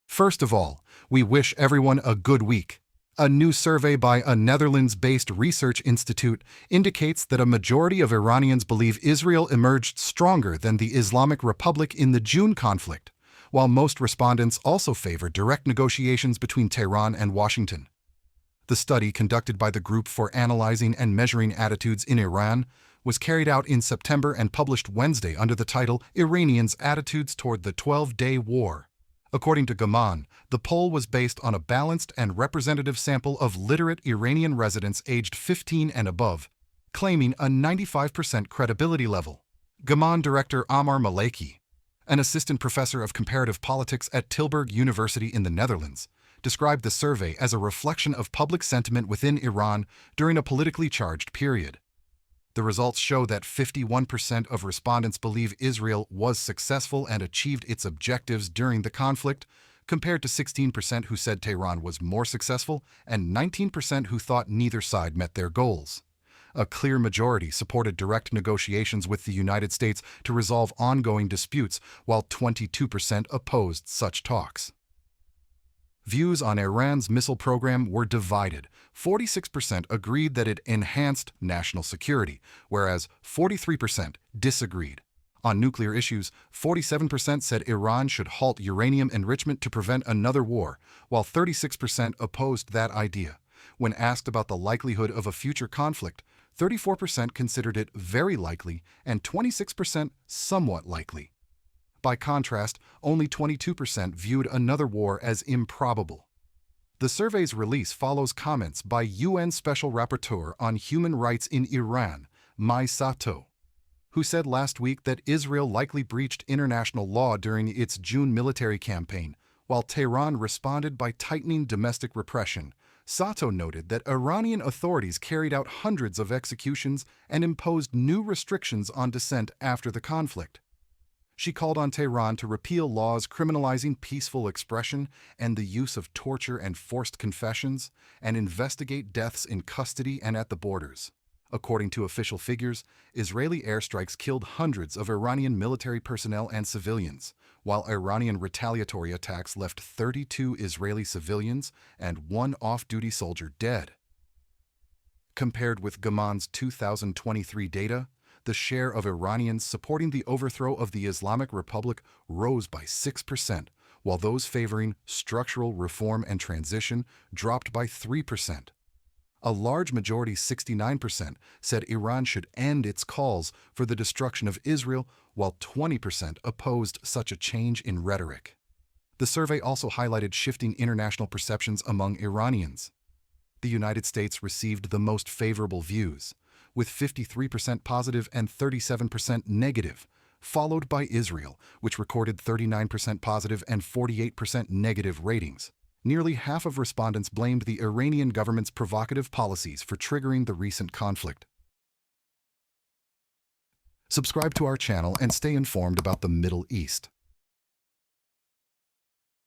First of all, we wish everyone a good week. A new survey by a Netherlands-based research institute indicates that a majority of Iranians believe Israel emerged stronger than the Islamic Republic in the June conflict, while most respondents also favor direct negotiations between Tehran and Washington. The study, conducted by the Group for Analyzing and Measuring Attitudes in Iran, was carried out in September and published Wednesday under the title Iranians' Attitudes Toward the 12-Day War. According to GAMAAN, the poll was based on a balanced and representative sample of literate Iranian residents aged 15 and above, claiming a 95% credibility level. GAMAAN director Amar Maleki, an assistant professor of comparative politics at Tilburg University in the Netherlands, described the survey as a reflection of public sentiment within Iran during a politically charged period. The results show that 51% of respondents believe Israel was successful and achieved its objectives during the conflict, compared to 16% who said Tehran was more successful and 19% who thought neither side met their goals. A clear majority supported direct negotiations with the United States to resolve ongoing disputes, while 22% opposed such talks. Views on Iran's missile program were divided. 46% agreed that it enhanced national security, whereas 43% disagreed. On nuclear issues, 47% said Iran should halt uranium enrichment to prevent another war, while 36% opposed that idea. When asked about the likelihood of a future conflict, 34% considered it very likely and 26% somewhat likely. By contrast, only 22% viewed another war as improbable. The survey's release follows comments by UN Special Rapporteur on Human Rights in Iran, Mai Sato, who said last week that Israel likely breached international law during its June military campaign, while Tehran responded by tightening domestic repression. Sato noted that Iranian authorities carried out hundreds of executions and imposed new restrictions on dissent after the conflict. She called on Tehran to repeal laws criminalizing peaceful expression and the use of torture and forced confessions, and investigate deaths in custody and at the borders. According to official figures, Israeli airstrikes killed hundreds of Iranian military personnel and civilians, while Iranian retaliatory attacks left 32 Israeli civilians and one off-duty soldier dead. Compared with GAMAAN's 2023 data, the share of Iranians supporting the overthrow of the Islamic Republic rose by 6%, while those favoring structural reform and transition dropped by 3%. A large majority, 69%, said Iran should end its calls for the destruction of Israel, while 20% opposed such a change in rhetoric. The survey also highlighted shifting international perceptions among Iranians. The United States received the most favorable views, with 53% positive and 37% negative, followed by Israel, which recorded 39% positive and 48% negative ratings. Nearly half of respondents blamed the Iranian government's provocative policies for triggering the recent conflict. Subscribe to our channel and stay informed about the Middle East.